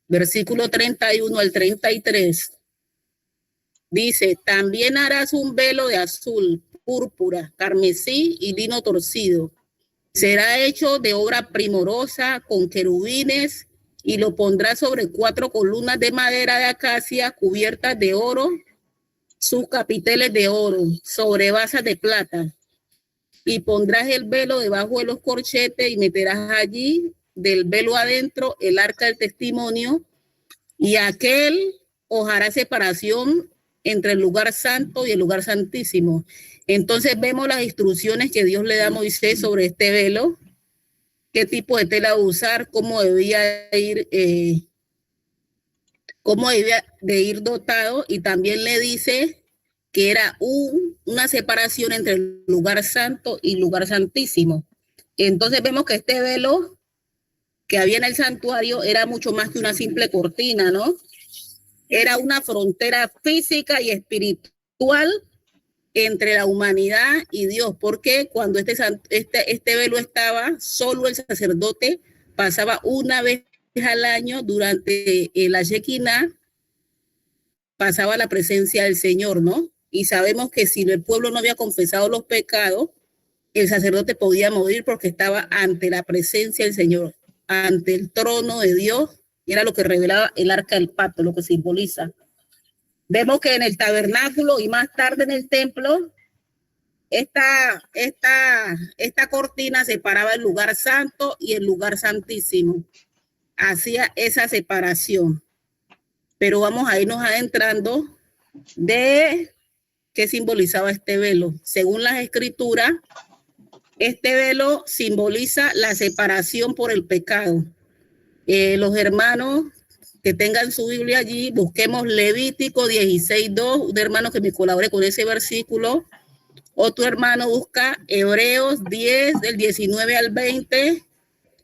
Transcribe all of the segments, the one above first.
versículo 31 al 33. Dice, también harás un velo de azul, púrpura, carmesí y lino torcido. Será hecho de obra primorosa con querubines y lo pondrás sobre 4 columnas de madera de acacia cubiertas de oro, sus capiteles de oro, sobre basas de plata. Y pondrás el velo debajo de los corchetes y meterás allí del velo adentro el arca del testimonio, y aquel os hará separación entre el lugar santo y el lugar santísimo. Entonces vemos las instrucciones que Dios le da a Moisés sobre este velo, qué tipo de tela usar, cómo debía de ir dotado, y también le dice que era una separación entre el lugar santo y el lugar santísimo. Entonces vemos que este velo que había en el santuario era mucho más que una simple cortina, ¿no? Era una frontera física y espiritual entre la humanidad y Dios, porque cuando este velo estaba, solo el sacerdote pasaba una vez al año durante la Shekinah, pasaba la presencia del Señor, ¿no? Y sabemos que si el pueblo no había confesado los pecados, el sacerdote podía morir porque estaba ante la presencia del Señor, ante el trono de Dios, y era lo que revelaba el arca del pacto, lo que simboliza. Vemos que en el tabernáculo y más tarde en el templo, esta cortina separaba el lugar santo y el lugar santísimo. Hacía esa separación. Pero vamos a irnos adentrando de qué simbolizaba este velo. Según las escrituras, este velo simboliza la separación por el pecado. Los hermanos que tengan su Biblia allí, busquemos Levítico 16:2, un hermano que me colabore con ese versículo. Otro hermano busca Hebreos 10, del 19 al 20,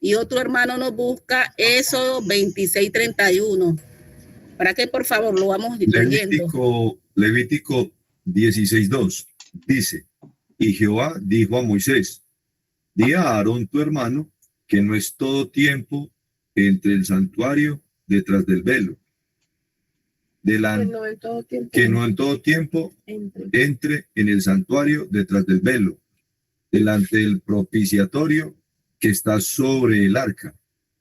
y otro hermano nos busca Éxodo 26:31. Para que por favor lo vamos leyendo. Levítico 16:2 dice, y Jehová dijo a Moisés, di a Aarón tu hermano que no es todo tiempo entre el santuario detrás del velo, que no en todo tiempo entre en el santuario detrás del velo, delante del propiciatorio que está sobre el arca,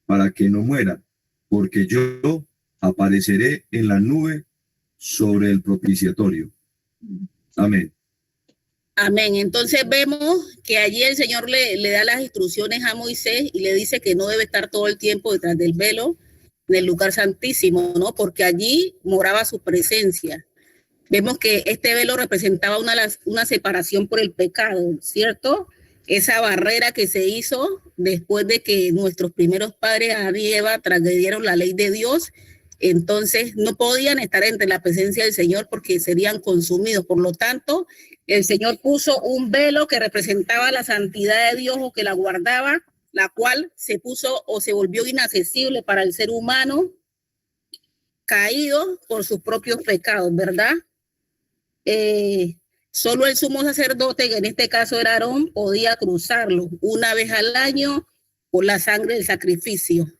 para que no muera, porque yo apareceré en la nube sobre el propiciatorio. Amén. Amén. Entonces vemos que allí el Señor le da las instrucciones a Moisés y le dice que no debe estar todo el tiempo detrás del velo del lugar santísimo, ¿no? Porque allí moraba su presencia. Vemos que este velo representaba una separación por el pecado, ¿cierto? Esa barrera que se hizo después de que nuestros primeros padres, Adán y Eva, transgredieron la ley de Dios. Entonces no podían estar entre la presencia del Señor porque serían consumidos. Por lo tanto, el Señor puso un velo que representaba la santidad de Dios o que la guardaba, la cual se puso o se volvió inaccesible para el ser humano caído por sus propios pecados, ¿verdad? Solo el sumo sacerdote, que en este caso era Aarón, podía cruzarlo una vez al año por la sangre del sacrificio.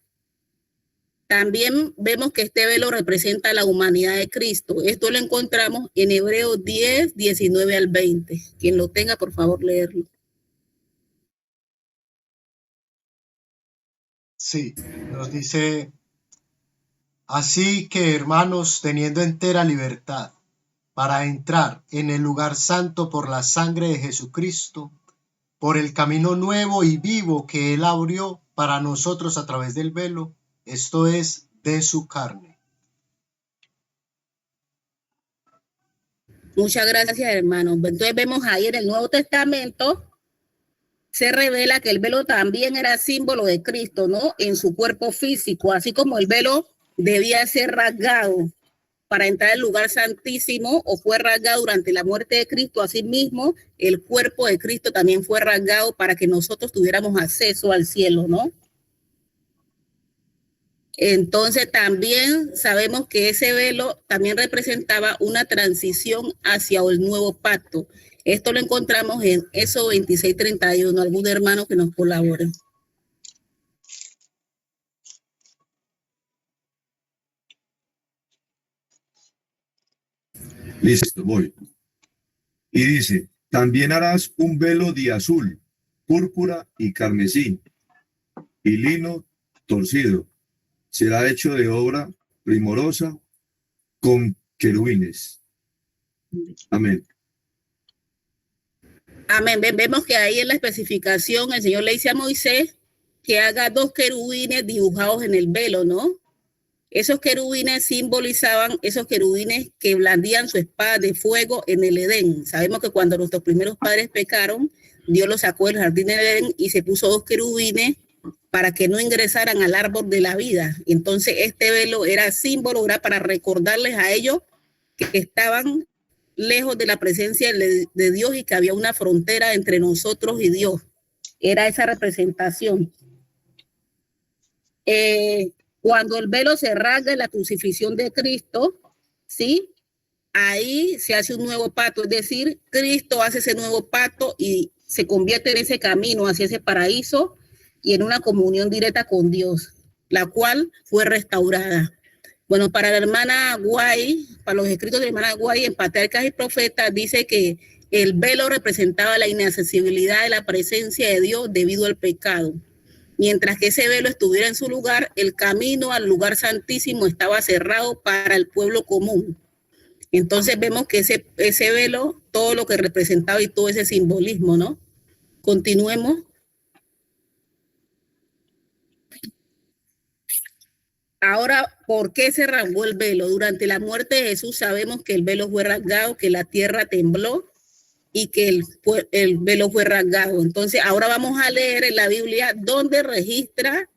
También vemos que este velo representa la humanidad de Cristo. Esto lo encontramos en Hebreos 10, 19 al 20. Quien lo tenga, por favor, leerlo. Sí, nos dice, así que hermanos, teniendo entera libertad para entrar en el lugar santo por la sangre de Jesucristo, por el camino nuevo y vivo que Él abrió para nosotros a través del velo, esto es, de su carne. Muchas gracias, hermanos. Entonces vemos ahí en el Nuevo Testamento, se revela que el velo también era símbolo de Cristo, ¿no? En su cuerpo físico, así como el velo debía ser rasgado para entrar al lugar santísimo o fue rasgado durante la muerte de Cristo, asimismo el cuerpo de Cristo también fue rasgado para que nosotros tuviéramos acceso al cielo, ¿no? Entonces también sabemos que ese velo también representaba una transición hacia el nuevo pacto. Esto lo encontramos en Éxodo 26:31. Algún hermano que nos colabore. Listo, voy. Y dice, también harás un velo de azul, púrpura y carmesí, y lino torcido. Será hecho de obra primorosa con querubines. Amén. Amén. Vemos que ahí en la especificación el Señor le dice a Moisés que haga 2 querubines dibujados en el velo, ¿no? Esos querubines simbolizaban esos querubines que blandían su espada de fuego en el Edén. Sabemos que cuando nuestros primeros padres pecaron, Dios los sacó del jardín del Edén y se puso 2 querubines para que no ingresaran al árbol de la vida. Entonces este velo era símbolo, era para recordarles a ellos que estaban lejos de la presencia de Dios y que había una frontera entre nosotros y Dios. Era esa representación. Cuando el velo se rasga en la crucifixión de Cristo, ¿sí? Ahí se hace un nuevo pacto, es decir, Cristo hace ese nuevo pacto y se convierte en ese camino hacia ese paraíso y en una comunión directa con Dios, la cual fue restaurada. Bueno, para la hermana Guay, para los escritos de la hermana Guay en Patriarcas y Profetas, dice que el velo representaba la inaccesibilidad de la presencia de Dios debido al pecado. Mientras que ese velo estuviera en su lugar, el camino al lugar santísimo estaba cerrado para el pueblo común. Entonces vemos que ese velo, todo lo que representaba y todo ese simbolismo, ¿no? Continuemos. Ahora, ¿por qué se rasgó el velo? Durante la muerte de Jesús sabemos que el velo fue rasgado, que la tierra tembló y que el velo fue rasgado. Entonces, ahora vamos a leer en la Biblia dónde registra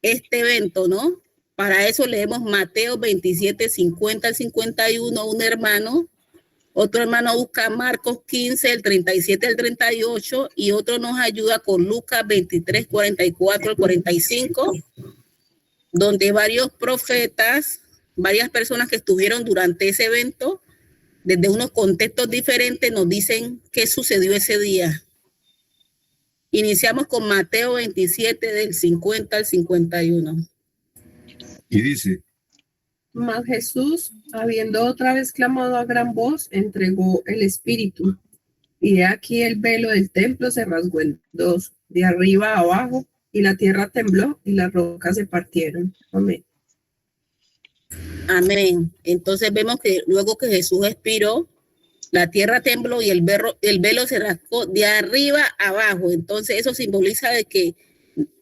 este evento, ¿no? Para eso leemos Mateo 27, 50 al 51, un hermano. Otro hermano busca Marcos 15, el 37 al 38, y otro nos ayuda con Lucas 23, 44 al 45, donde varios profetas, varias personas que estuvieron durante ese evento, desde unos contextos diferentes, nos dicen qué sucedió ese día. Iniciamos con Mateo 27, del 50 al 51. Y dice, Mas Jesús, habiendo otra vez clamado a gran voz, entregó el espíritu. Y he aquí el velo del templo se rasgó en 2, de arriba a abajo, y la tierra tembló y las rocas se partieron. Amén. Amén. Entonces vemos que luego que Jesús expiró, la tierra tembló y el velo se rasgó de arriba a abajo. Entonces eso simboliza de que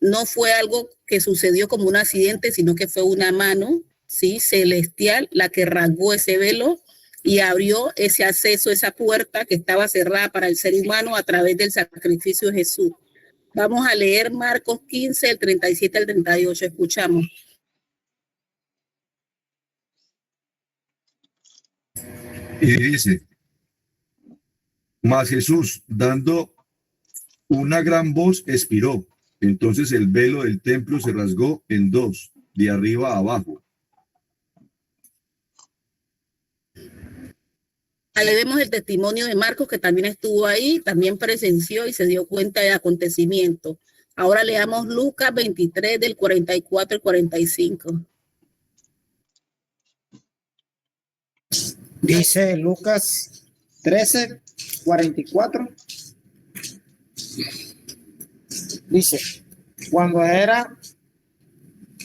no fue algo que sucedió como un accidente, sino que fue una mano, ¿sí?, celestial la que rasgó ese velo y abrió ese acceso, esa puerta que estaba cerrada para el ser humano a través del sacrificio de Jesús. Vamos a leer Marcos 15, el 37 al 38. Escuchamos. y dice, mas Jesús, dando una gran voz, expiró. Entonces el velo del templo se rasgó en 2, de arriba a abajo. Ahí vemos el testimonio de Marcos, que también estuvo ahí, también presenció y se dio cuenta del acontecimiento. Ahora leamos Lucas 23, del 44 al 45. Dice Lucas 13, 44. Dice, cuando era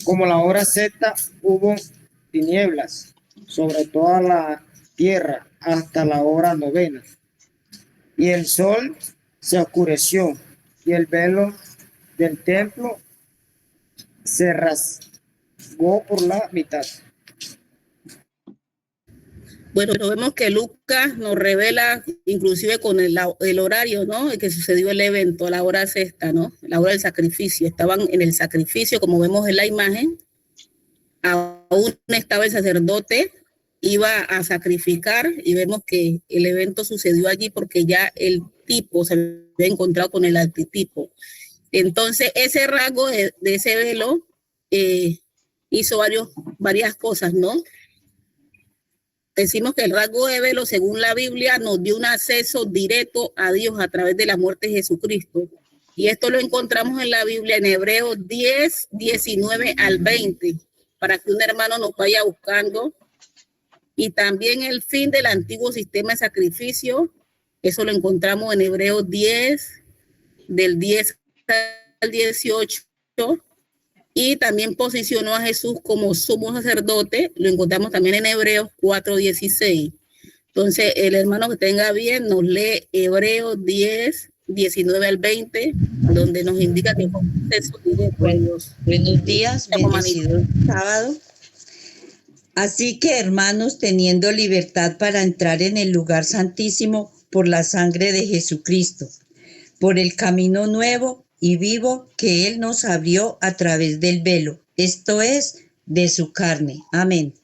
como la hora sexta, hubo tinieblas sobre toda la tierra hasta la hora novena. Y el sol se oscureció y el velo del templo se rasgó por la mitad. Bueno, vemos que Lucas nos revela, inclusive con el horario, ¿no?, en que sucedió el evento, a la hora sexta, ¿no?, la hora del sacrificio. Estaban en el sacrificio, como vemos en la imagen. Aún estaba el sacerdote, iba a sacrificar, y vemos que el evento sucedió allí porque ya el tipo se había encontrado con el arquetipo. Entonces, ese rasgo de ese velo hizo varias cosas, ¿no? Decimos que el rasgo de velo, según la Biblia, nos dio un acceso directo a Dios a través de la muerte de Jesucristo. Y esto lo encontramos en la Biblia en Hebreos 10, 19 al 20, para que un hermano nos vaya buscando Y también el fin del antiguo sistema de sacrificio, eso lo encontramos en Hebreos 10, del 10 al 18, y también posicionó a Jesús como sumo sacerdote, lo encontramos también en Hebreos 4:16. Entonces, el hermano que tenga bien nos lee Hebreos 10, 19 al 20, donde nos indica que fue un proceso directo a Dios. Buenos días, bendecido sábado. Así que, hermanos, teniendo libertad para entrar en el lugar santísimo por la sangre de Jesucristo, por el camino nuevo y vivo que Él nos abrió a través del velo, esto es, de su carne. Amén.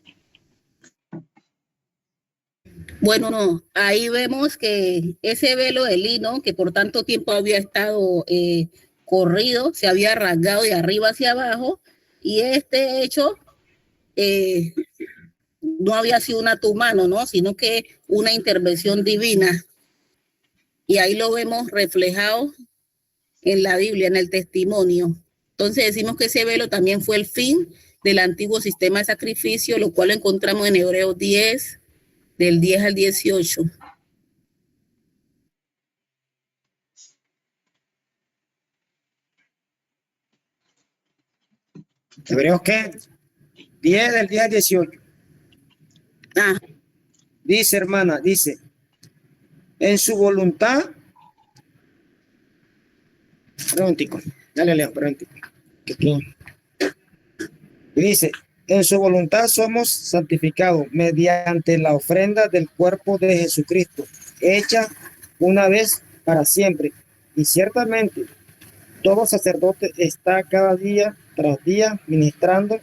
Bueno, no, ahí vemos que ese velo de lino, que por tanto tiempo había estado corrido, se había rasgado de arriba hacia abajo, y este hecho no había sido un acto humano, ¿no? Sino que una intervención divina. Y ahí lo vemos reflejado en la Biblia, en el testimonio. Entonces decimos que ese velo también fue el fin del antiguo sistema de sacrificio, lo cual lo encontramos en Hebreos 10, del 10 al 18. ¿Hebreos qué? 10 del 10 al 18. Ah, Dice, hermana, dice, en su voluntad, prontico, dale Leo, prontico. Dice, en su voluntad somos santificados mediante la ofrenda del cuerpo de Jesucristo, hecha una vez para siempre. Y ciertamente, todo sacerdote está cada día tras día ministrando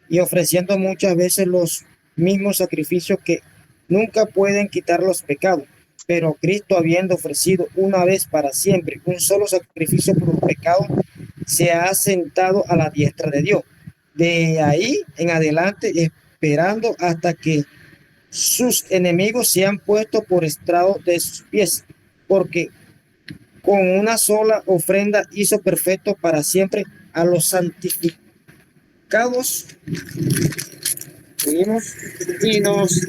y ofreciendo muchas veces los mismos sacrificios que nunca pueden quitar los pecados. Pero Cristo, habiendo ofrecido una vez para siempre un solo sacrificio por los pecados, se ha sentado a la diestra de Dios. De ahí en adelante, esperando hasta que sus enemigos sean puestos por estrado de sus pies, porque con una sola ofrenda hizo perfecto para siempre a los santificados. Seguimos. Y nos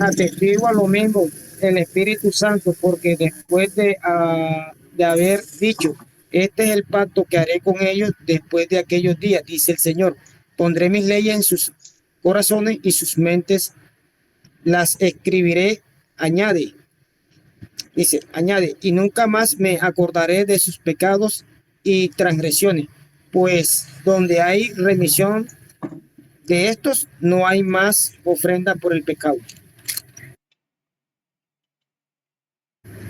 atestigua lo mismo el Espíritu Santo, porque después de haber dicho, este es el pacto que haré con ellos después de aquellos días, dice el Señor, pondré mis leyes en sus corazones y sus mentes las escribiré, añade, y nunca más me acordaré de sus pecados y transgresiones, pues donde hay remisión de estos, no hay más ofrenda por el pecado.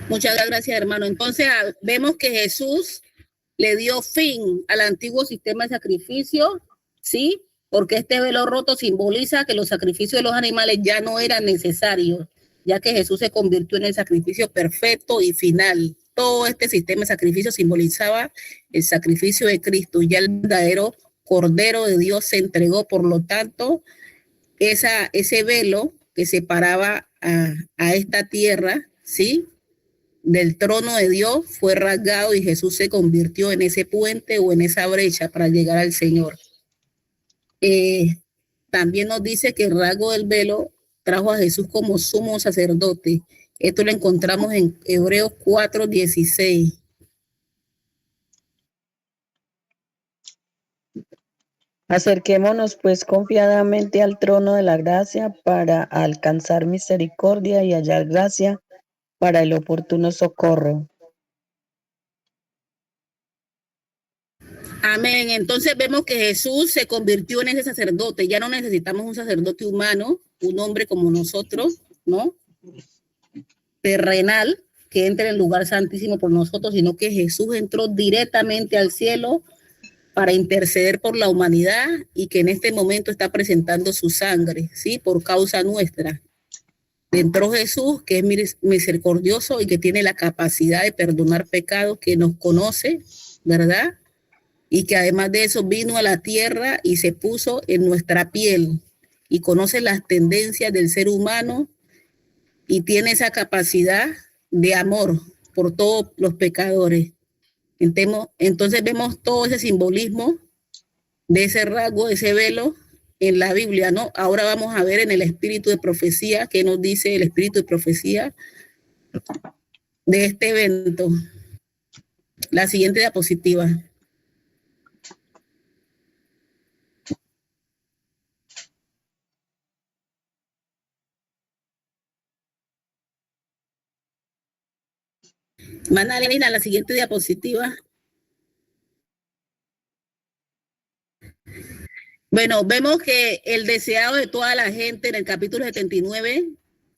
muchas gracias, hermano. Entonces vemos que Jesús le dio fin al antiguo sistema de sacrificio, ¿sí? Porque este velo roto simboliza que los sacrificios de los animales ya no eran necesarios, ya que Jesús se convirtió en el sacrificio perfecto y final. Todo este sistema de sacrificio simbolizaba el sacrificio de Cristo. Ya el verdadero Cordero de Dios se entregó, por lo tanto, ese velo que separaba a esta tierra, ¿sí?, del trono de Dios fue rasgado y Jesús se convirtió en ese puente o en esa brecha para llegar al Señor. También nos dice que el rasgo del velo trajo a Jesús como sumo sacerdote. Esto lo encontramos en Hebreos 4:16. Acerquémonos pues confiadamente al trono de la gracia para alcanzar misericordia y hallar gracia para el oportuno socorro. Amén. Entonces vemos que Jesús se convirtió en ese sacerdote. Ya no necesitamos un sacerdote humano, un hombre como nosotros, ¿no?, terrenal, que entre en el lugar santísimo por nosotros, sino que Jesús entró directamente al cielo para interceder por la humanidad y que en este momento está presentando su sangre, ¿sí?, por causa nuestra. Entró Jesús, que es misericordioso y que tiene la capacidad de perdonar pecados, que nos conoce, ¿verdad? Y que además de eso vino a la tierra y se puso en nuestra piel y conoce las tendencias del ser humano y tiene esa capacidad de amor por todos los pecadores. Entonces vemos todo ese simbolismo de ese rasgo, de ese velo en la Biblia, ¿no? Ahora vamos a ver en el espíritu de profecía, qué nos dice el espíritu de profecía de este evento. La siguiente diapositiva. Manalina, la siguiente diapositiva. Bueno, vemos que el deseado de toda la gente en el capítulo 79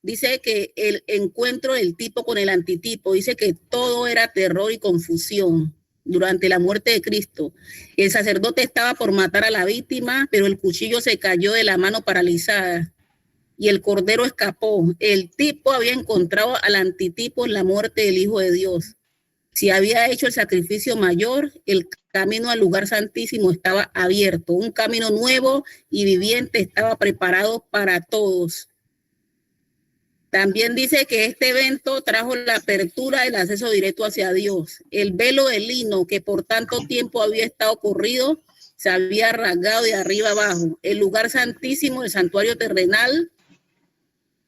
dice que el encuentro del tipo con el antitipo, dice que todo era terror y confusión durante la muerte de Cristo. El sacerdote estaba por matar a la víctima, pero el cuchillo se cayó de la mano paralizada y el cordero escapó. El tipo había encontrado al antitipo en la muerte del Hijo de Dios. Si había hecho el sacrificio mayor, el camino al lugar santísimo estaba abierto. Un camino nuevo y viviente estaba preparado para todos. También dice que este evento trajo la apertura del acceso directo hacia Dios. El velo de lino que por tanto tiempo había estado corrido se había rasgado de arriba abajo. El lugar santísimo, el santuario terrenal,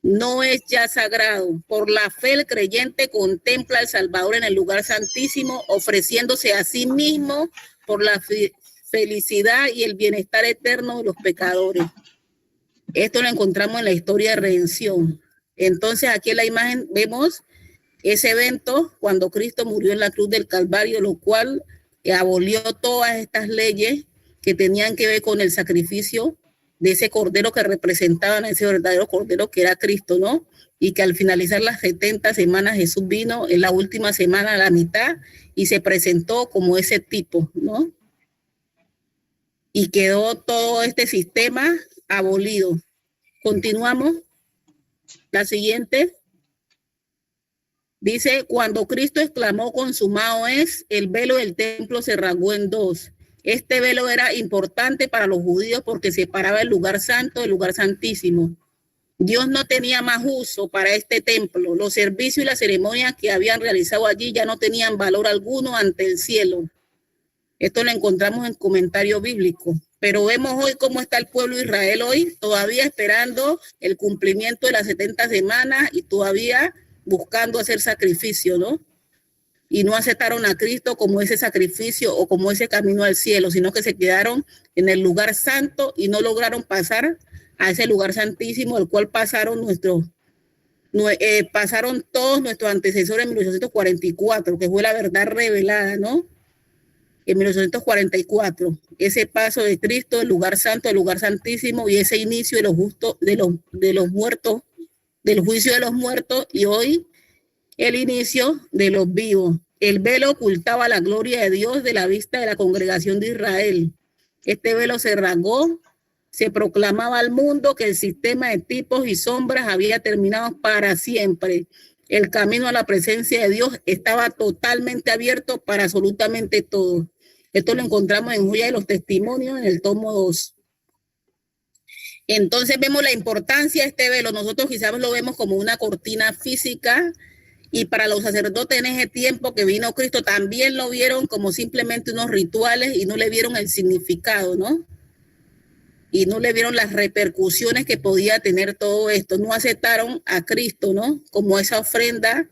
no es ya sagrado. Por la fe el creyente contempla al Salvador en el lugar santísimo, ofreciéndose a sí mismo por la felicidad y el bienestar eterno de los pecadores. Esto lo encontramos en la historia de redención. Entonces aquí en la imagen vemos ese evento cuando Cristo murió en la cruz del Calvario, lo cual abolió todas estas leyes que tenían que ver con el sacrificio de ese cordero que representaban a ese verdadero cordero que era Cristo, ¿no? Y que al finalizar las 70 semanas Jesús vino en la última semana a la mitad y se presentó como ese tipo, ¿no? Y quedó todo este sistema abolido. Continuamos. La siguiente. Dice, cuando Cristo exclamó consumado es, el velo del templo se rasgó en dos. Este velo era importante para los judíos porque separaba el lugar santo del lugar santísimo. Dios no tenía más uso para este templo. Los servicios y las ceremonias que habían realizado allí ya no tenían valor alguno ante el cielo. Esto lo encontramos en comentario bíblico. Pero vemos hoy cómo está el pueblo de Israel hoy, todavía esperando el cumplimiento de las 70 semanas y todavía buscando hacer sacrificio, ¿no? Y no aceptaron a Cristo como ese sacrificio o como ese camino al cielo, sino que se quedaron en el lugar santo y no lograron pasar a ese lugar santísimo, el cual pasaron todos nuestros antecesores en 1844, que fue la verdad revelada, ¿no? En 1844, ese paso de Cristo del lugar santo al lugar santísimo y ese inicio de los justos, de los muertos, del juicio de los muertos, y hoy el inicio de los vivos. El velo ocultaba la gloria de Dios de la vista de la congregación de Israel. Este velo se rasgó, se proclamaba al mundo que el sistema de tipos y sombras había terminado para siempre. El camino a la presencia de Dios estaba totalmente abierto para absolutamente todos. Esto lo encontramos en Joya de los Testimonios, en el tomo 2. Entonces vemos la importancia de este velo. Nosotros quizás lo vemos como una cortina física, y para los sacerdotes en ese tiempo que vino Cristo también lo vieron como simplemente unos rituales y no le vieron el significado, ¿no? Y no le vieron las repercusiones que podía tener todo esto. No aceptaron a Cristo, ¿no? Como esa ofrenda,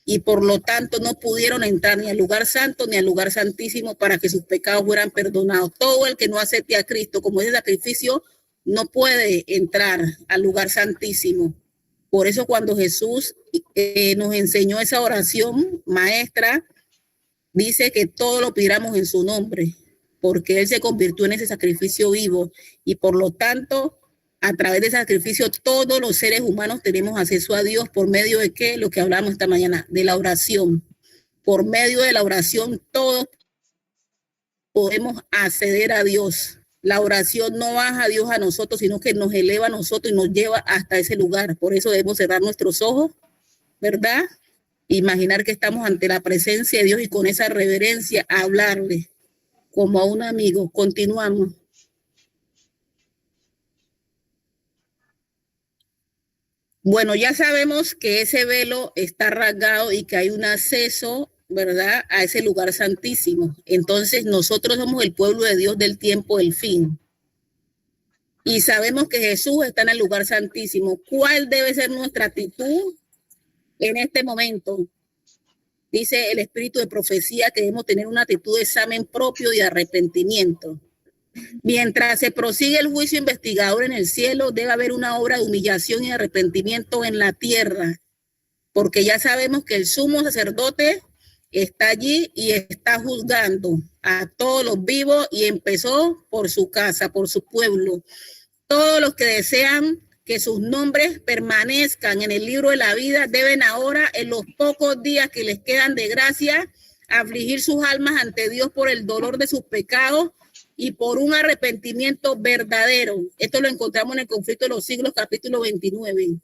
y por lo tanto no pudieron entrar ni al lugar santo ni al lugar santísimo para que sus pecados fueran perdonados. Todo el que no acepte a Cristo como ese sacrificio no puede entrar al lugar santísimo. Por eso cuando Jesús nos enseñó esa oración maestra, dice que todo lo pidiéramos en su nombre, porque Él se convirtió en ese sacrificio vivo y por lo tanto, a través de ese sacrificio, todos los seres humanos tenemos acceso a Dios por medio de ¿qué? Lo que hablamos esta mañana, de la oración. Por medio de la oración, todos podemos acceder a Dios. La oración no baja a Dios a nosotros, sino que nos eleva a nosotros y nos lleva hasta ese lugar. Por eso debemos cerrar nuestros ojos, ¿verdad? Imaginar que estamos ante la presencia de Dios y con esa reverencia hablarle como a un amigo. Continuamos. Bueno, ya sabemos que ese velo está rasgado y que hay un acceso, ¿verdad?, a ese lugar santísimo. Entonces nosotros somos el pueblo de Dios del tiempo del fin. y sabemos que Jesús está en el lugar santísimo. ¿Cuál debe ser nuestra actitud en este momento? Dice el espíritu de profecía que debemos tener una actitud de examen propio y arrepentimiento. Mientras se prosigue el juicio investigador en el cielo, debe haber una obra de humillación y arrepentimiento en la tierra, porque ya sabemos que el sumo sacerdote está allí y está juzgando a todos los vivos y empezó por su casa, por su pueblo. Todos los que desean que sus nombres permanezcan en el libro de la vida deben ahora, en los pocos días que les quedan de gracia, afligir sus almas ante Dios por el dolor de sus pecados y por un arrepentimiento verdadero. Esto lo encontramos en el Conflicto de los Siglos, capítulo 29.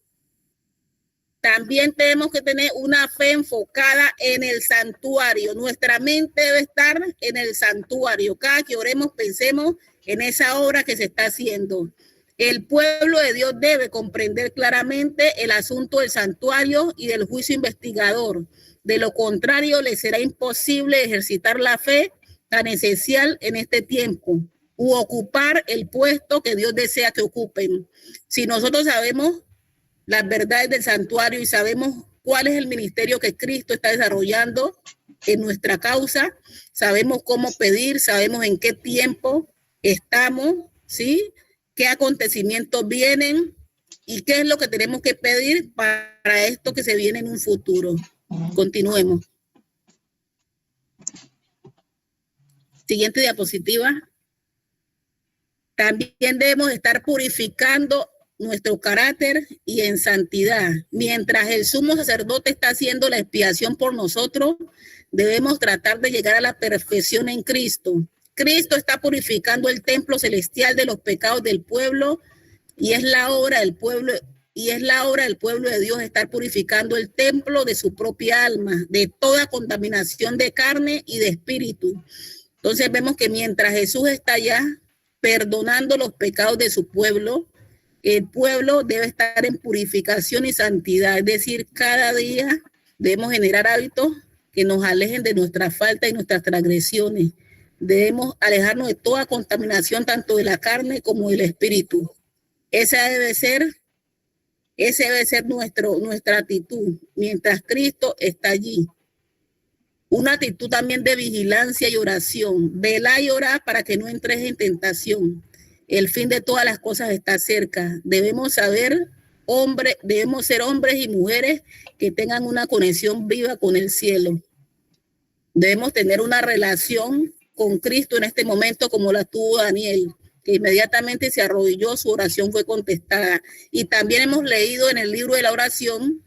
También tenemos que tener una fe enfocada en el santuario. Nuestra mente debe estar en el santuario. Cada que oremos, pensemos en esa obra que se está haciendo. El pueblo de Dios debe comprender claramente el asunto del santuario y del juicio investigador. De lo contrario, le será imposible ejercitar la fe tan esencial en este tiempo u ocupar el puesto que Dios desea que ocupen. Si nosotros sabemos las verdades del santuario y sabemos cuál es el ministerio que Cristo está desarrollando en nuestra causa, sabemos cómo pedir, sabemos en qué tiempo estamos, ¿sí? Qué acontecimientos vienen y qué es lo que tenemos que pedir para esto que se viene en un futuro. Continuemos. Siguiente diapositiva. También debemos estar purificando nuestro carácter y en santidad. Mientras el sumo sacerdote está haciendo la expiación por nosotros, debemos tratar de llegar a la perfección en Cristo. Cristo está purificando el templo celestial de los pecados del pueblo y es la obra del pueblo de Dios estar purificando el templo de su propia alma, de toda contaminación de carne y de espíritu. Entonces vemos que mientras Jesús está allá perdonando los pecados de su pueblo, el pueblo debe estar en purificación y santidad, es decir, cada día debemos generar hábitos que nos alejen de nuestras faltas y nuestras transgresiones. Debemos alejarnos de toda contaminación, tanto de la carne como del espíritu. Esa debe ser nuestra actitud, mientras Cristo está allí. Una actitud también de vigilancia y oración. Velar y orar para que no entres en tentación. El fin de todas las cosas está cerca. Debemos ser hombres y mujeres que tengan una conexión viva con el cielo. Debemos tener una relación con Cristo en este momento como la tuvo Daniel, que inmediatamente se arrodilló, su oración fue contestada. Y también hemos leído en el libro de la oración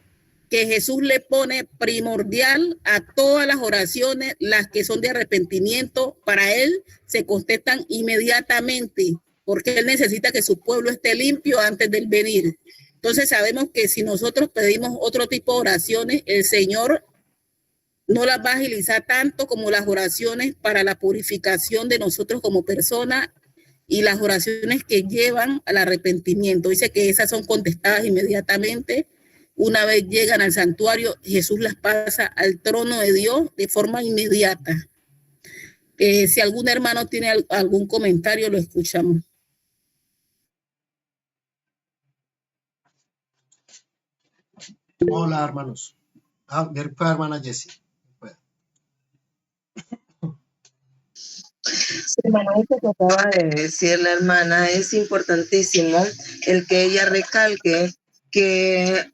que Jesús le pone primordial a todas las oraciones, las que son de arrepentimiento, para él se contestan inmediatamente, porque él necesita que su pueblo esté limpio antes del venir. Entonces sabemos que si nosotros pedimos otro tipo de oraciones, el Señor no las va a agilizar tanto como las oraciones para la purificación de nosotros como personas y las oraciones que llevan al arrepentimiento. Dice que esas son contestadas inmediatamente. Una vez llegan al santuario, Jesús las pasa al trono de Dios de forma inmediata. Si algún hermano tiene algún comentario, lo escuchamos. Hola, hermanos. Hermana Jessie. Hermana, esto que acaba de decir la hermana es importantísimo el que ella recalque que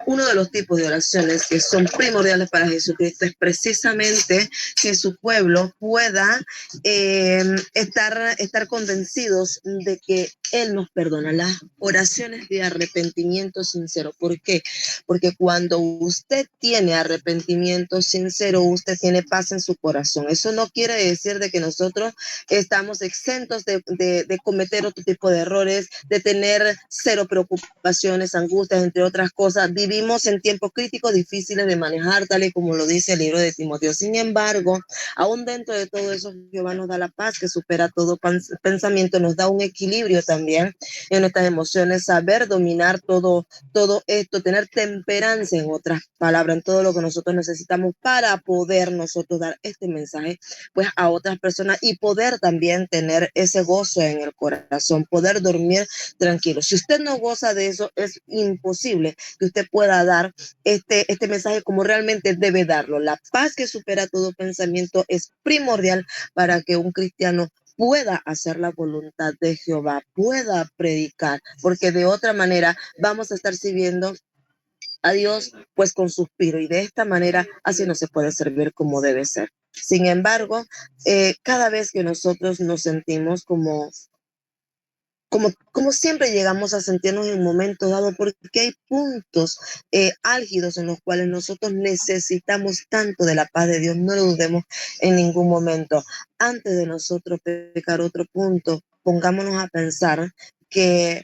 uno de los tipos de oraciones que son primordiales para Jesucristo es precisamente que su pueblo pueda estar convencidos de que Él nos perdona. Las oraciones de arrepentimiento sincero. ¿Por qué? Porque cuando usted tiene arrepentimiento sincero, usted tiene paz en su corazón. Eso no quiere decir de que nosotros estamos exentos de cometer otro tipo de errores, de tener cero preocupaciones, angustias, entre otras otras cosas. Vivimos en tiempos críticos difíciles de manejar, tal y como lo dice el libro de Timoteo. Sin embargo, aún dentro de todo eso, Jehová nos da la paz que supera todo pensamiento, nos da un equilibrio también en nuestras emociones, saber dominar todo esto, tener temperancia, en otras palabras, en todo lo que nosotros necesitamos para poder nosotros dar este mensaje pues a otras personas y poder también tener ese gozo en el corazón, poder dormir tranquilo. Si usted no goza de eso, es imposible que usted pueda dar este mensaje como realmente debe darlo. La paz que supera todo pensamiento es primordial para que un cristiano pueda hacer la voluntad de Jehová, pueda predicar, porque de otra manera vamos a estar sirviendo a Dios pues con suspiro, y de esta manera así no se puede servir como debe ser. Sin embargo, cada vez que nosotros nos sentimos como siempre llegamos a sentirnos en momentos dados, porque hay puntos álgidos en los cuales nosotros necesitamos tanto de la paz de Dios, no lo dudemos en ningún momento. Antes de nosotros pecar, otro punto, pongámonos a pensar que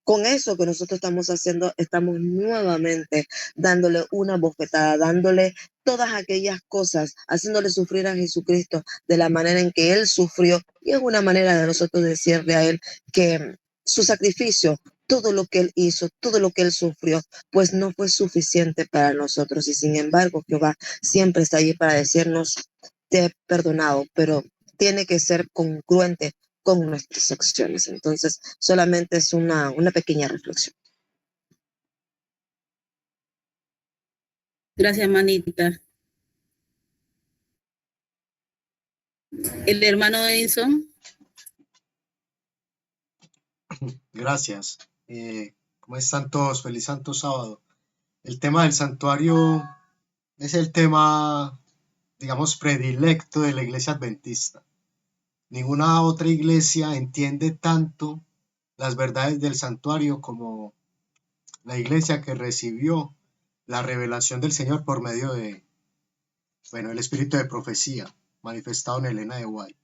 con eso que nosotros estamos haciendo, estamos nuevamente dándole una bofetada, dándole todas aquellas cosas, haciéndole sufrir a Jesucristo de la manera en que Él sufrió. Y es una manera de nosotros decirle a Él que su sacrificio, todo lo que Él hizo, todo lo que Él sufrió, pues no fue suficiente para nosotros. Y sin embargo, Jehová siempre está allí para decirnos, te he perdonado, pero tiene que ser congruente con nuestras acciones. Entonces, solamente es una pequeña reflexión. Gracias, manita. El hermano Edison. Gracias. ¿Cómo están todos? Feliz Santo Sábado. El tema del santuario es el tema, digamos, predilecto de la iglesia adventista. Ninguna otra iglesia entiende tanto las verdades del santuario como la iglesia que recibió la revelación del Señor por medio de, el espíritu de profecía manifestado en Elena de White.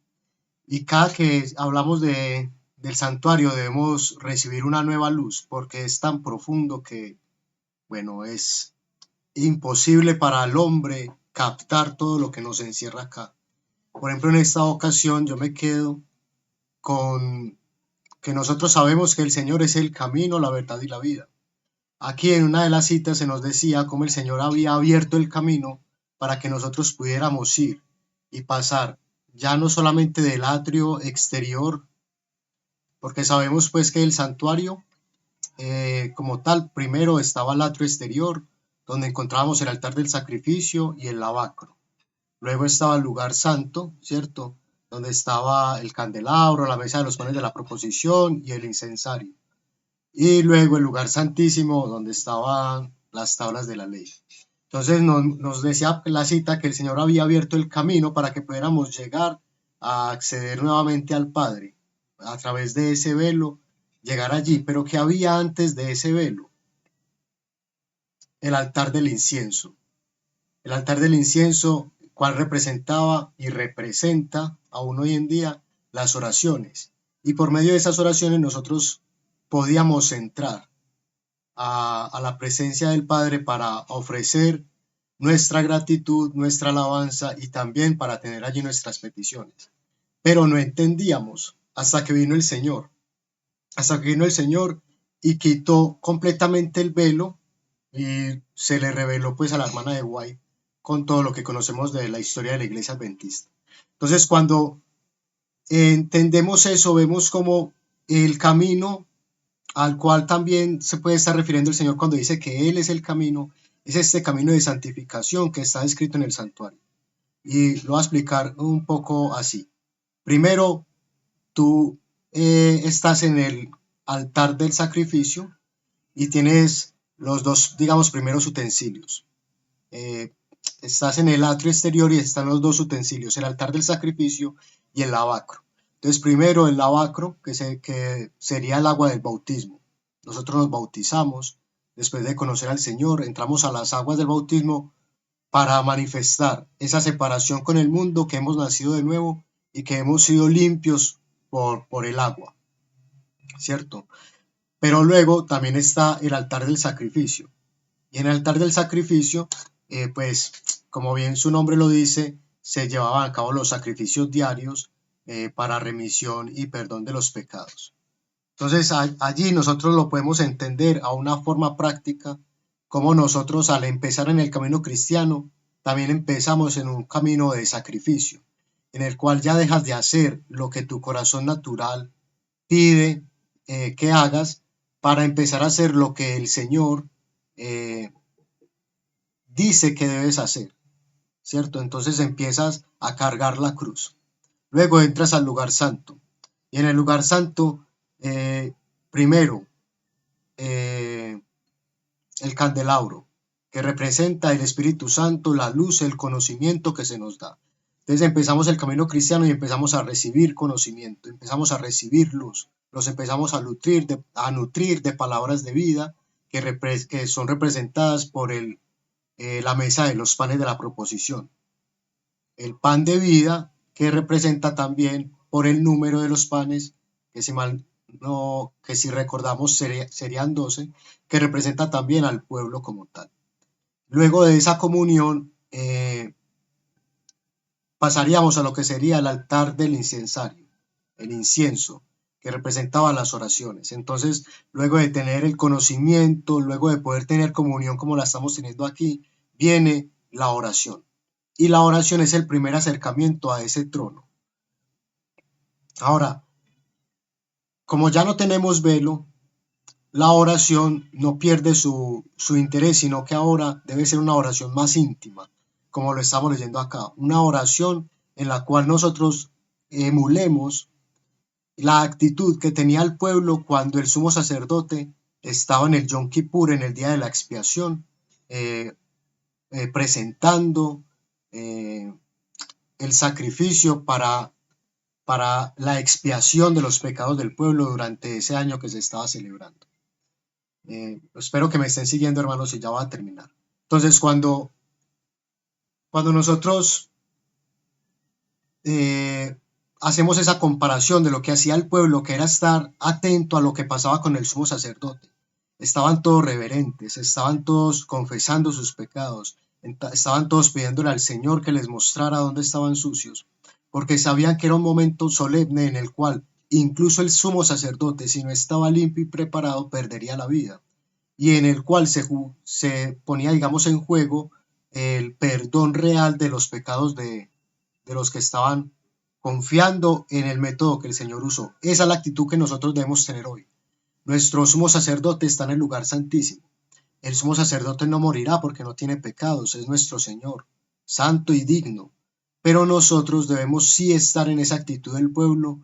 Y cada que hablamos del santuario debemos recibir una nueva luz, porque es tan profundo que, es imposible para el hombre captar todo lo que nos encierra acá. Por ejemplo, en esta ocasión yo me quedo con que nosotros sabemos que el Señor es el camino, la verdad y la vida. Aquí en una de las citas se nos decía cómo el Señor había abierto el camino para que nosotros pudiéramos ir y pasar ya no solamente del atrio exterior, porque sabemos pues que el santuario como tal, primero estaba el atrio exterior, donde encontrábamos el altar del sacrificio y el lavacro. Luego estaba el lugar santo, ¿cierto?, donde estaba el candelabro, la mesa de los panes de la proposición y el incensario. Y luego el lugar santísimo, donde estaban las tablas de la ley. Entonces nos decía la cita que el Señor había abierto el camino para que pudiéramos llegar a acceder nuevamente al Padre a través de ese velo, llegar allí. Pero ¿qué había antes de ese velo? El altar del incienso. El altar del incienso, cual representaba y representa aún hoy en día las oraciones. Y por medio de esas oraciones nosotros podíamos entrar a la presencia del Padre para ofrecer nuestra gratitud, nuestra alabanza y también para tener allí nuestras peticiones. Pero no entendíamos hasta que vino el Señor. Hasta que vino el Señor y quitó completamente el velo y se le reveló pues a la hermana de White con todo lo que conocemos de la historia de la iglesia adventista. Entonces, cuando entendemos eso, vemos como el camino al cual también se puede estar refiriendo el Señor cuando dice que Él es el camino, es este camino de santificación que está escrito en el santuario. Y lo voy a explicar un poco así. Primero, tú estás en el altar del sacrificio y tienes los dos, digamos, primeros utensilios. Estás en el atrio exterior y están los dos utensilios, el altar del sacrificio y el lavacro. Entonces, primero el lavacro, que sería el agua del bautismo. Nosotros nos bautizamos, después de conocer al Señor, entramos a las aguas del bautismo para manifestar esa separación con el mundo, que hemos nacido de nuevo y que hemos sido limpios por el agua, ¿cierto? Pero luego también está el altar del sacrificio. Y en el altar del sacrificio, pues como bien su nombre lo dice, se llevaban a cabo los sacrificios diarios para remisión y perdón de los pecados. Entonces allí nosotros lo podemos entender a una forma práctica, como nosotros al empezar en el camino cristiano, también empezamos en un camino de sacrificio, en el cual ya dejas de hacer lo que tu corazón natural pide que hagas para empezar a hacer lo que el Señor dice que debes hacer, ¿cierto? Entonces empiezas a cargar la cruz. Luego entras al lugar santo. Y en el lugar santo, primero, el candelabro, que representa el Espíritu Santo, la luz, el conocimiento que se nos da. Entonces empezamos el camino cristiano y empezamos a recibir conocimiento, empezamos a recibir luz, los empezamos a nutrir de palabras de vida que son representadas por la mesa de los panes de la proposición. El pan de vida, que representa también por el número de los panes, que si recordamos serían 12, que representa también al pueblo como tal. Luego de esa comunión, pasaríamos a lo que sería el altar del incensario, el incienso, que representaba las oraciones. Entonces, luego de tener el conocimiento, luego de poder tener comunión como la estamos teniendo aquí, viene la oración. Y la oración es el primer acercamiento a ese trono. Ahora, como ya no tenemos velo, la oración no pierde su interés, sino que ahora debe ser una oración más íntima, como lo estamos leyendo acá. Una oración en la cual nosotros emulemos la actitud que tenía el pueblo cuando el sumo sacerdote estaba en el Yom Kippur, en el día de la expiación, presentando el sacrificio para la expiación de los pecados del pueblo durante ese año que se estaba celebrando. Espero que me estén siguiendo, hermanos, y ya va a terminar. Entonces, cuando nosotros hacemos esa comparación de lo que hacía el pueblo, que era estar atento a lo que pasaba con el sumo sacerdote, estaban todos reverentes, estaban todos confesando sus pecados, estaban todos pidiéndole al Señor que les mostrara dónde estaban sucios, porque sabían que era un momento solemne en el cual incluso el sumo sacerdote, si no estaba limpio y preparado, perdería la vida, y en el cual se ponía, digamos, en juego el perdón real de los pecados de los que estaban confiando en el método que el Señor usó. Esa es la actitud que nosotros debemos tener hoy. Nuestro sumo sacerdote está en el lugar santísimo. El sumo sacerdote no morirá porque no tiene pecados, es nuestro Señor, santo y digno. Pero nosotros debemos sí estar en esa actitud del pueblo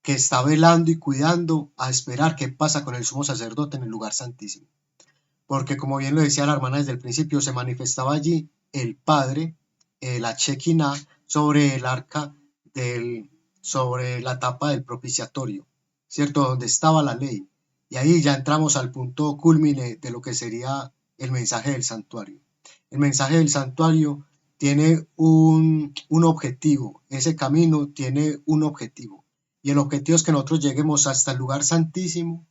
que está velando y cuidando a esperar qué pasa con el sumo sacerdote en el lugar santísimo. Porque como bien lo decía la hermana desde el principio, se manifestaba allí el Padre, la Shekinah, sobre el arca sobre la tapa del propiciatorio, ¿cierto? Donde estaba la ley. Y ahí ya entramos al punto culmine de lo que sería el mensaje del santuario. El mensaje del santuario tiene un objetivo, ese camino tiene un objetivo. Y el objetivo es que nosotros lleguemos hasta el lugar santísimo,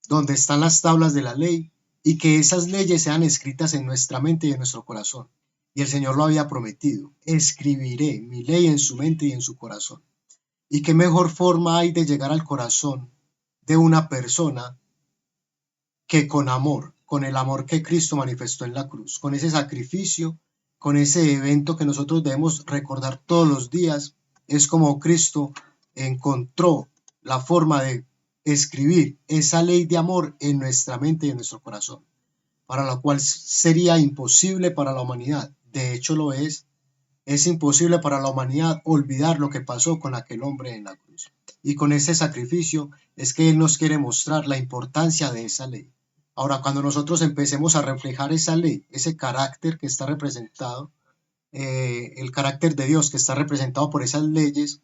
donde están las tablas de la ley, y que esas leyes sean escritas en nuestra mente y en nuestro corazón. Y el Señor lo había prometido: escribiré mi ley en su mente y en su corazón. ¿Y qué mejor forma hay de llegar al corazón de una persona que con amor, con el amor que Cristo manifestó en la cruz, con ese sacrificio, con ese evento que nosotros debemos recordar todos los días? Es como Cristo encontró la forma de escribir esa ley de amor en nuestra mente y en nuestro corazón, para lo cual sería imposible para la humanidad. De hecho lo es imposible para la humanidad olvidar lo que pasó con aquel hombre en la cruz. Y con ese sacrificio es que Él nos quiere mostrar la importancia de esa ley. Ahora, cuando nosotros empecemos a reflejar esa ley, ese carácter que está representado, el carácter de Dios que está representado por esas leyes,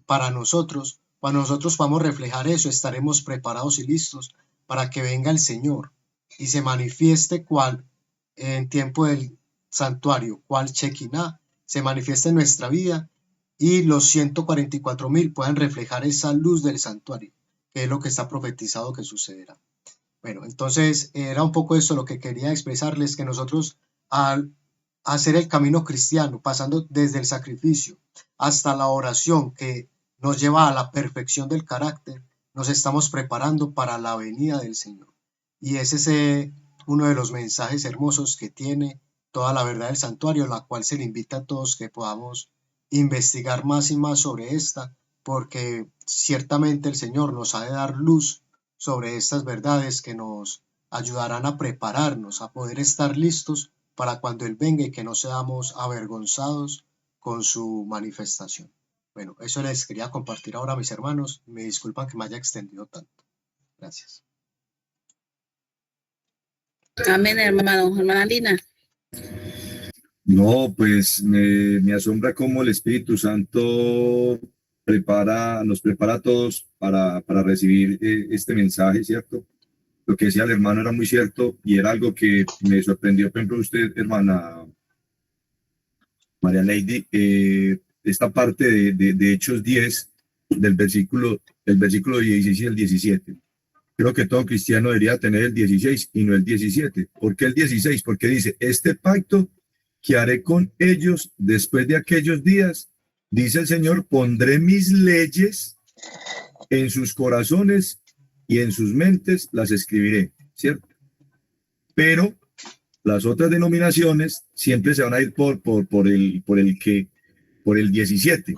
para nosotros, cuando nosotros podamos reflejar eso, estaremos preparados y listos para que venga el Señor y se manifieste cual en tiempo del santuario, cual Shekinah, se manifiesta en nuestra vida y los 144,000 puedan reflejar esa luz del santuario, que es lo que está profetizado que sucederá. Bueno, entonces era un poco eso lo que quería expresarles, que nosotros al hacer el camino cristiano, pasando desde el sacrificio hasta la oración que nos lleva a la perfección del carácter, nos estamos preparando para la venida del Señor. Y ese es uno de los mensajes hermosos que tiene toda la verdad del santuario, la cual se le invita a todos que podamos investigar más y más sobre esta, porque ciertamente el Señor nos ha de dar luz sobre estas verdades que nos ayudarán a prepararnos, a poder estar listos para cuando Él venga y que no seamos avergonzados con su manifestación. Bueno, eso les quería compartir ahora, mis hermanos. Me disculpan que me haya extendido tanto. Gracias. Amén, hermano. Hermana Lina. No, pues me asombra cómo el Espíritu Santo nos prepara a todos para recibir este mensaje, ¿cierto? Lo que decía el hermano era muy cierto y era algo que me sorprendió, por ejemplo, usted, hermana María Lady, esta parte de Hechos 10, el versículo 16 y el 17. Creo que todo cristiano debería tener el 16 y no el 17. ¿Por qué el 16? Porque dice, este pacto que haré con ellos después de aquellos días, dice el Señor, pondré mis leyes en sus corazones y en sus mentes las escribiré, ¿cierto? Pero las otras denominaciones siempre se van a ir por el 17.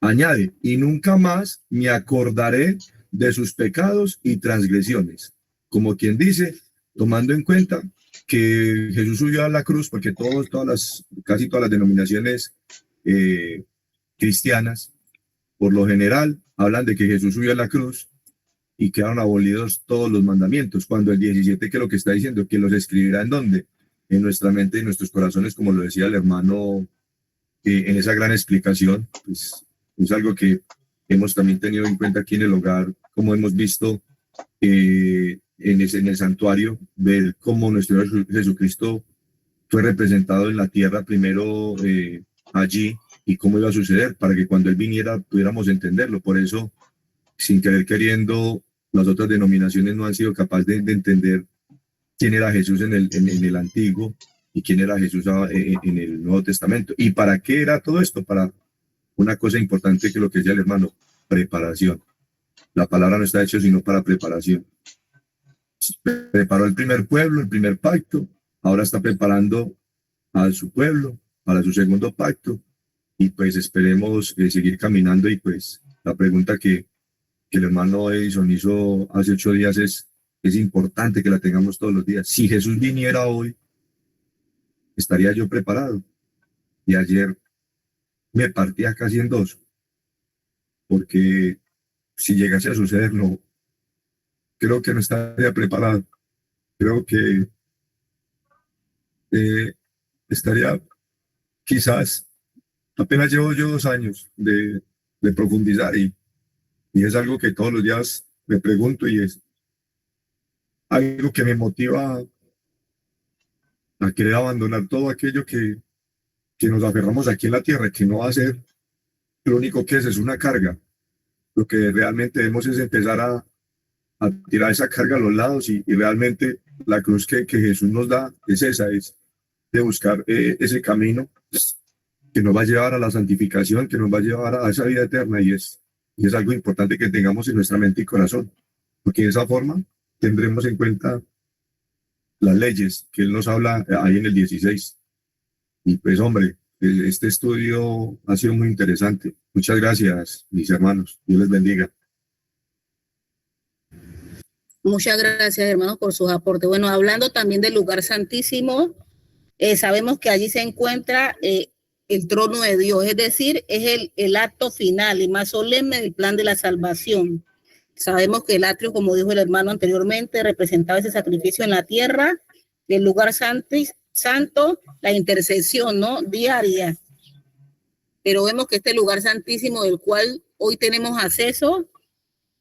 Añade, y nunca más me acordaré de sus pecados y transgresiones. Como quien dice, tomando en cuenta que Jesús subió a la cruz, porque casi todas las denominaciones cristianas, por lo general, hablan de que Jesús subió a la cruz y quedaron abolidos todos los mandamientos, cuando el 17, que lo que está diciendo, que los escribirá ¿en dónde? En nuestra mente y en nuestros corazones, como lo decía el hermano en esa gran explicación. Pues es algo que hemos también tenido en cuenta aquí en el hogar, como hemos visto en el santuario, ver cómo nuestro Jesucristo fue representado en la tierra primero allí y cómo iba a suceder para que cuando Él viniera pudiéramos entenderlo. Por eso, sin querer queriendo, las otras denominaciones no han sido capaces de entender quién era Jesús en el Antiguo y quién era Jesús en el Nuevo Testamento. ¿Y para qué era todo esto? Para una cosa importante que lo que decía el hermano, preparación. La palabra no está hecha sino para preparación. Preparó el primer pueblo, el primer pacto, ahora está preparando a su pueblo para su segundo pacto y pues esperemos seguir caminando. Y pues la pregunta que el hermano Edison hizo hace 8 días es importante que la tengamos todos los días. Si Jesús viniera hoy, ¿estaría yo preparado? Y ayer me partía casi en dos, porque si llegase a suceder, no, creo que no estaría preparado. Creo que estaría quizás, apenas llevo yo 2 años de profundizar y es algo que todos los días me pregunto y es algo que me motiva a querer abandonar todo aquello que nos aferramos aquí en la tierra, que no va a ser lo único que es una carga. Lo que realmente debemos es empezar a tirar esa carga a los lados y realmente la cruz que Jesús nos da es esa, es de buscar ese camino que nos va a llevar a la santificación, que nos va a llevar a esa vida eterna y es algo importante que tengamos en nuestra mente y corazón, porque de esa forma tendremos en cuenta las leyes que Él nos habla ahí en el 16. Y pues, hombre, este estudio ha sido muy interesante. Muchas gracias, mis hermanos. Dios les bendiga. Muchas gracias, hermanos, por sus aportes. Bueno, hablando también del lugar santísimo, sabemos que allí se encuentra el trono de Dios, es decir, es el acto final y más solemne del plan de la salvación. Sabemos que el atrio, como dijo el hermano anteriormente, representaba ese sacrificio en la tierra, el lugar santo, la intercesión, ¿no? Diaria. Pero vemos que este lugar santísimo del cual hoy tenemos acceso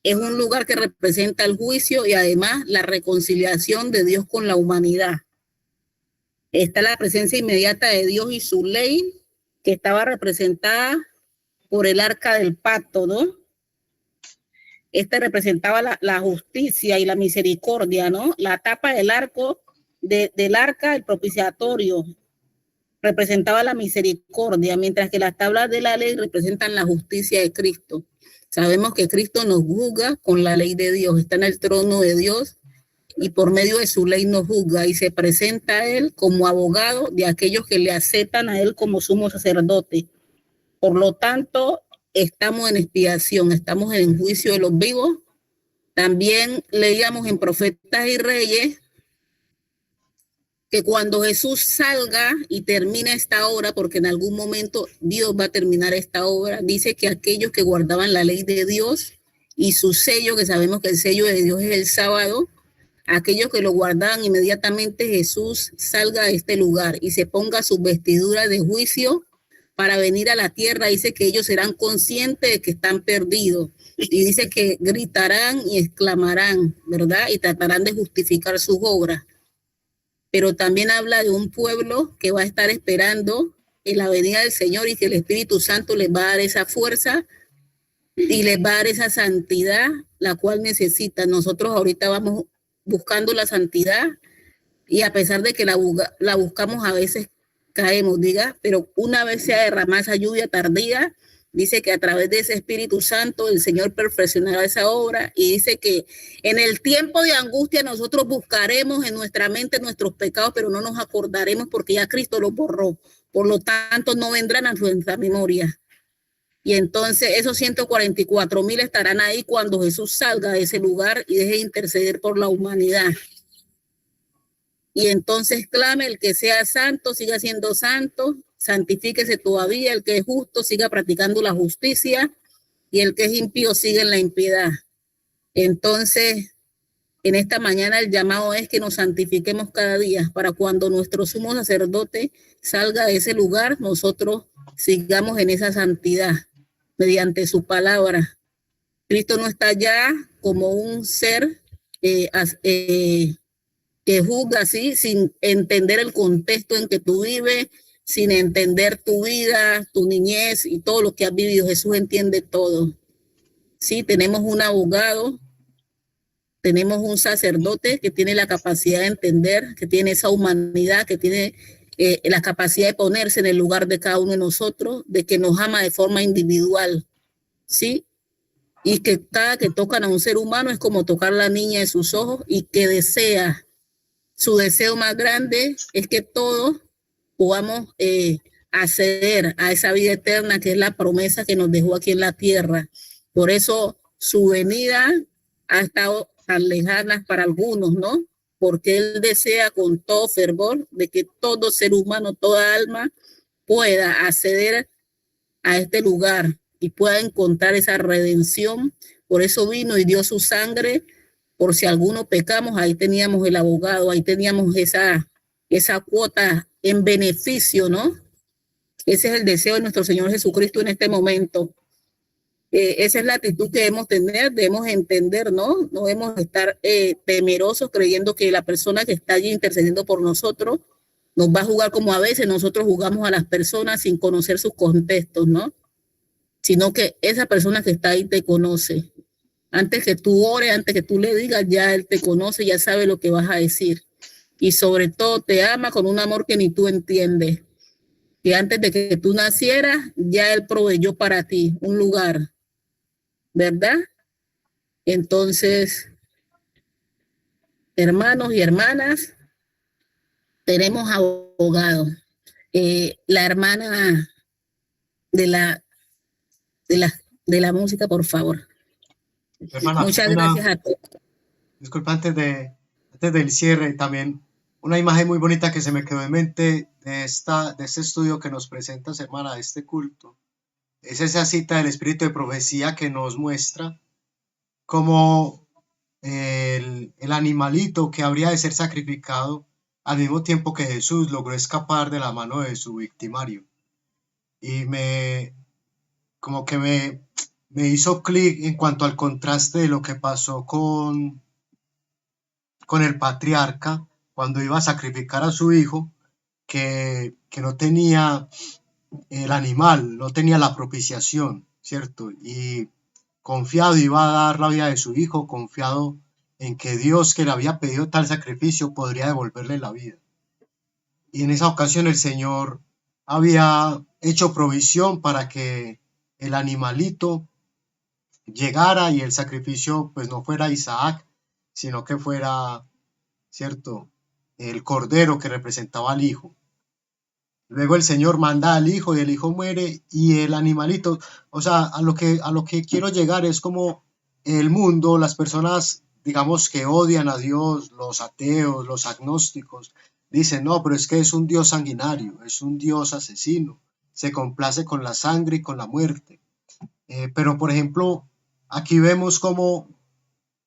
es un lugar que representa el juicio y además la reconciliación de Dios con la humanidad. Está la presencia inmediata de Dios y su ley, que estaba representada por el arca del pacto, ¿no? Este representaba la justicia y la misericordia, ¿no? La tapa del arco, del arca, el propiciatorio, representaba la misericordia, mientras que las tablas de la ley representan la justicia de Cristo. Sabemos que Cristo nos juzga con la ley de Dios, está en el trono de Dios y por medio de su ley nos juzga y se presenta a Él como abogado de aquellos que le aceptan a Él como sumo sacerdote. Por lo tanto, estamos en expiación, estamos en el juicio de los vivos. También leíamos en Profetas y Reyes que cuando Jesús salga y termine esta obra, porque en algún momento Dios va a terminar esta obra, dice que aquellos que guardaban la ley de Dios y su sello, que sabemos que el sello de Dios es el sábado, aquellos que lo guardaban, inmediatamente Jesús salga de este lugar y se ponga sus vestiduras de juicio para venir a la tierra. Dice que ellos serán conscientes de que están perdidos y dice que gritarán y exclamarán, ¿verdad? Y tratarán de justificar sus obras. Pero también habla de un pueblo que va a estar esperando en la venida del Señor y que el Espíritu Santo les va a dar esa fuerza y les va a dar esa santidad, la cual necesitan. Nosotros ahorita vamos buscando la santidad y a pesar de que la buscamos a veces caemos, diga, pero una vez se ha derramado esa lluvia tardía, dice que a través de ese Espíritu Santo el Señor perfeccionará esa obra y dice que en el tiempo de angustia nosotros buscaremos en nuestra mente nuestros pecados, pero no nos acordaremos porque ya Cristo los borró. Por lo tanto, no vendrán a nuestra memoria. Y entonces esos 144,000 estarán ahí cuando Jesús salga de ese lugar y deje de interceder por la humanidad. Y entonces clame el que sea santo, siga siendo santo, santifíquese todavía, el que es justo siga practicando la justicia y el que es impío siga en la impiedad. Entonces, en esta mañana el llamado es que nos santifiquemos cada día para cuando nuestro sumo sacerdote salga de ese lugar, nosotros sigamos en esa santidad mediante su palabra. Cristo no está ya como un ser que juzga así sin entender el contexto en que tú vives, sin entender tu vida, tu niñez y todo lo que has vivido. Jesús entiende todo. Sí, tenemos un abogado, tenemos un sacerdote que tiene la capacidad de entender, que tiene esa humanidad, que tiene la capacidad de ponerse en el lugar de cada uno de nosotros, de que nos ama de forma individual, ¿sí? Y que cada que tocan a un ser humano es como tocar a la niña de sus ojos y que desea, su deseo más grande es que todos podamos acceder a esa vida eterna que es la promesa que nos dejó aquí en la tierra. Por eso su venida ha estado tan lejana para algunos, ¿no? Porque Él desea con todo fervor de que todo ser humano, toda alma pueda acceder a este lugar y pueda encontrar esa redención. Por eso vino y dio su sangre. Por si alguno pecamos, ahí teníamos el abogado, ahí teníamos esa cuota en beneficio, ¿no? Ese es el deseo de nuestro Señor Jesucristo en este momento. Esa es la actitud que debemos tener, debemos entender, ¿no? No debemos estar temerosos creyendo que la persona que está allí intercediendo por nosotros nos va a juzgar como a veces nosotros juzgamos a las personas sin conocer sus contextos, ¿no? Sino que esa persona que está ahí te conoce. Antes que tú ores, antes que tú le digas, ya Él te conoce, ya sabe lo que vas a decir. Y sobre todo te ama con un amor que ni tú entiendes. Que antes de que tú nacieras, ya Él proveyó para ti un lugar, ¿verdad? Entonces, hermanos y hermanas, tenemos abogados. La hermana de la música, por favor. Hermana, Muchas gracias a todos. Disculpa, antes del cierre, también una imagen muy bonita que se me quedó en mente de este estudio que nos presentas, hermana, de este culto. Es esa cita del espíritu de profecía que nos muestra cómo el animalito que habría de ser sacrificado al mismo tiempo que Jesús logró escapar de la mano de su victimario. Y como que me hizo clic en cuanto al contraste de lo que pasó con el patriarca cuando iba a sacrificar a su hijo, que no tenía el animal, no tenía la propiciación, ¿cierto? Y confiado iba a dar la vida de su hijo, confiado en que Dios, que le había pedido tal sacrificio, podría devolverle la vida. Y en esa ocasión el Señor había hecho provisión para que el animalito llegara y el sacrificio pues no fuera Isaac, sino que fuera, ¿cierto?, el cordero que representaba al hijo. Luego el Señor manda al hijo y el hijo muere y el animalito, o sea, a lo que quiero llegar es como el mundo, las personas, digamos, que odian a Dios, los ateos, los agnósticos, dicen, no, pero es que es un Dios sanguinario, es un Dios asesino, se complace con la sangre y con la muerte. Pero, por ejemplo, aquí vemos como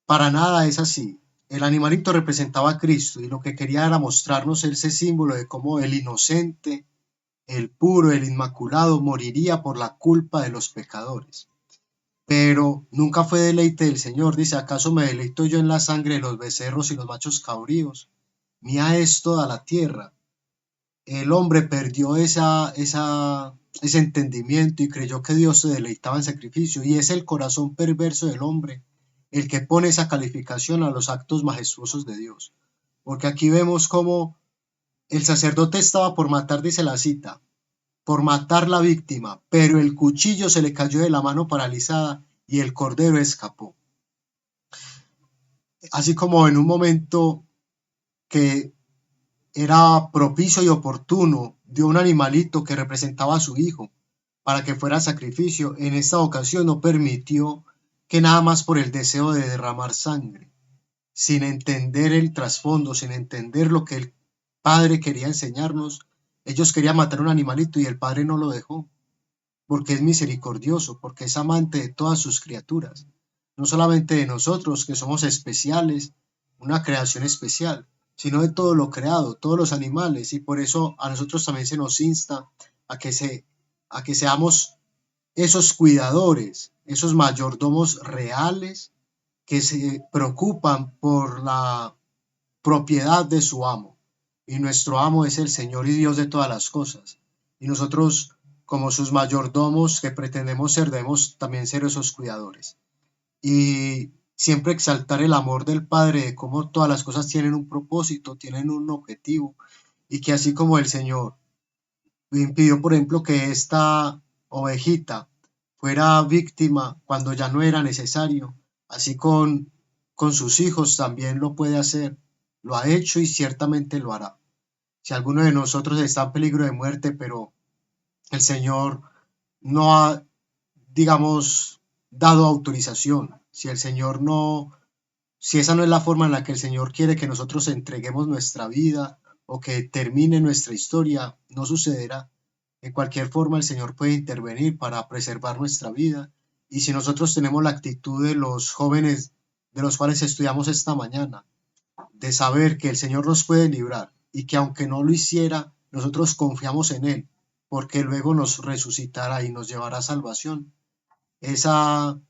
para nada es así. El animalito representaba a Cristo y lo que quería era mostrarnos ese símbolo de cómo el inocente, el puro, el inmaculado moriría por la culpa de los pecadores. Pero nunca fue deleite del Señor. Dice, ¿acaso me deleito yo en la sangre de los becerros y los machos cabríos? Mía es toda la tierra. El hombre perdió ese entendimiento y creyó que Dios se deleitaba en sacrificio. Y es el corazón perverso del hombre el que pone esa calificación a los actos majestuosos de Dios. Porque aquí vemos cómo el sacerdote estaba por matar, dice la cita, por matar la víctima, pero el cuchillo se le cayó de la mano paralizada y el cordero escapó. Así como en un momento que era propicio y oportuno, dio un animalito que representaba a su hijo para que fuera sacrificio, en esta ocasión no permitió que nada más por el deseo de derramar sangre, sin entender el trasfondo, sin entender lo que el Padre quería enseñarnos. Ellos querían matar un animalito y el Padre no lo dejó, porque es misericordioso, porque es amante de todas sus criaturas, no solamente de nosotros, que somos especiales, una creación especial, sino de todo lo creado, todos los animales, y por eso a nosotros también se nos insta a que seamos esos cuidadores, esos mayordomos reales que se preocupan por la propiedad de su amo. Y nuestro amo es el Señor y Dios de todas las cosas. Y nosotros, como sus mayordomos que pretendemos ser, debemos también ser esos cuidadores. Y siempre exaltar el amor del Padre, de cómo todas las cosas tienen un propósito, tienen un objetivo. Y que así como el Señor impidió, por ejemplo, que esta ovejita fuera víctima cuando ya no era necesario, así con sus hijos también lo puede hacer. Lo ha hecho y ciertamente lo hará. Si alguno de nosotros está en peligro de muerte, pero el Señor no ha, digamos, dado autorización, si esa no es la forma en la que el Señor quiere que nosotros entreguemos nuestra vida o que termine nuestra historia, no sucederá. De cualquier forma, el Señor puede intervenir para preservar nuestra vida. Y si nosotros tenemos la actitud de los jóvenes de los cuales estudiamos esta mañana, de saber que el Señor nos puede librar y que aunque no lo hiciera, nosotros confiamos en Él, porque luego nos resucitará y nos llevará a salvación. Esa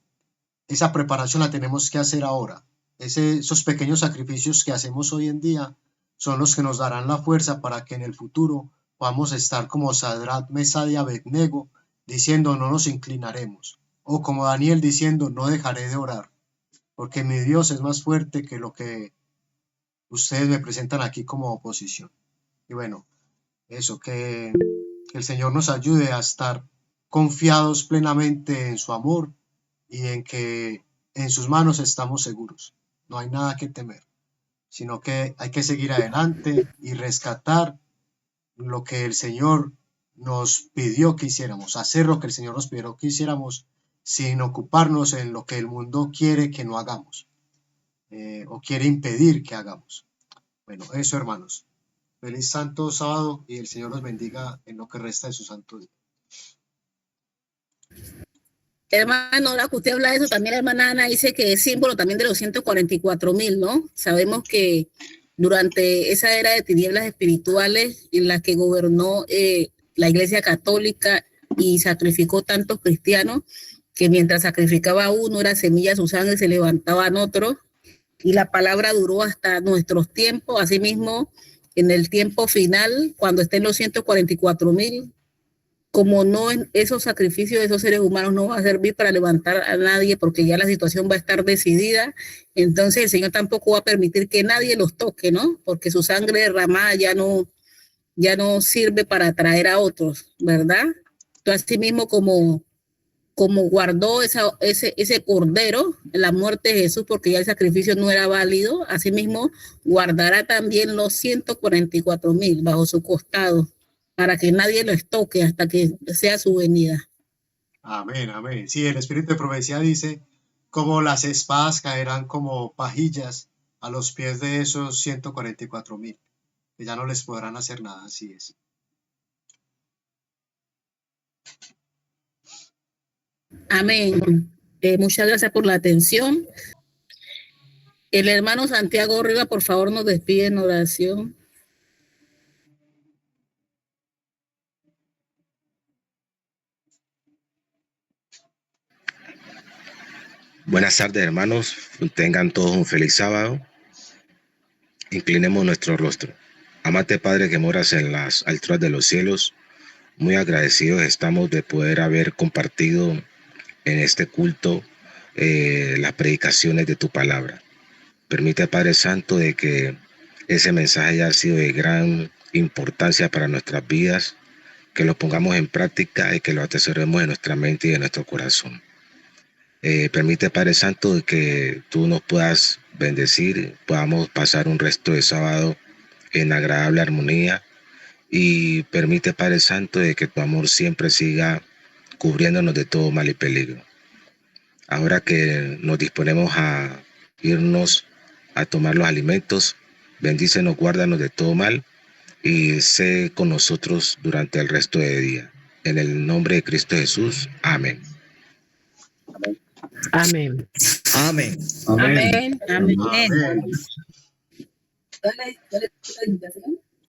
preparación la tenemos que hacer ahora. Esos pequeños sacrificios que hacemos hoy en día son los que nos darán la fuerza para que en el futuro podamos estar como Sadrach, Mesach y Abednego, diciendo no nos inclinaremos, o como Daniel diciendo no dejaré de orar, porque mi Dios es más fuerte que lo que ustedes me presentan aquí como oposición. Y bueno, eso, que el Señor nos ayude a estar confiados plenamente en su amor y en que en sus manos estamos seguros. No hay nada que temer, sino que hay que seguir adelante y rescatar lo que el Señor nos pidió que hiciéramos, hacer lo que el Señor nos pidió que hiciéramos sin ocuparnos en lo que el mundo quiere que no hagamos o quiere impedir que hagamos. Bueno, eso, hermanos. Feliz santo sábado y el Señor los bendiga en lo que resta de su santo día. Hermano, ahora que usted habla de eso, también la hermana Ana dice que es símbolo también de los 144,000, ¿no? Sabemos que durante esa era de tinieblas espirituales en la que gobernó la Iglesia Católica y sacrificó tantos cristianos, que mientras sacrificaba a uno era semilla su sangre, se levantaban otros, y la palabra duró hasta nuestros tiempos. Asimismo, en el tiempo final, cuando estén los 144,000, como no en esos sacrificios de esos seres humanos no va a servir para levantar a nadie porque ya la situación va a estar decidida, entonces el Señor tampoco va a permitir que nadie los toque, ¿no? Porque su sangre derramada ya no sirve para atraer a otros, ¿verdad? Entonces, así mismo como guardó ese cordero en la muerte de Jesús porque ya el sacrificio no era válido, asimismo guardará también los 144,000 bajo su costado para que nadie los toque hasta que sea su venida. Amén, amén. Sí, el espíritu de profecía dice, como las espadas caerán como pajillas a los pies de esos 144,000, que ya no les podrán hacer nada, así es. Amén. Muchas gracias por la atención. El hermano Santiago Riva, por favor, nos despide en oración. Buenas tardes, hermanos. Tengan todos un feliz sábado. Inclinemos nuestro rostro. Amate Padre que moras en las alturas de los cielos, muy agradecidos estamos de poder haber compartido en este culto las predicaciones de tu palabra. Permite, Padre Santo, de que ese mensaje haya sido de gran importancia para nuestras vidas, que lo pongamos en práctica y que lo atesoremos en nuestra mente y en nuestro corazón. Permite, Padre Santo, que tú nos puedas bendecir, podamos pasar un resto de sábado en agradable armonía, y permite, Padre Santo, de que tu amor siempre siga cubriéndonos de todo mal y peligro. Ahora que nos disponemos a irnos a tomar los alimentos, bendícenos, guárdanos de todo mal y sé con nosotros durante el resto del día. En el nombre de Cristo Jesús, amén. Amén. Amén. Amén. Amén. Amén. Dale la invitación.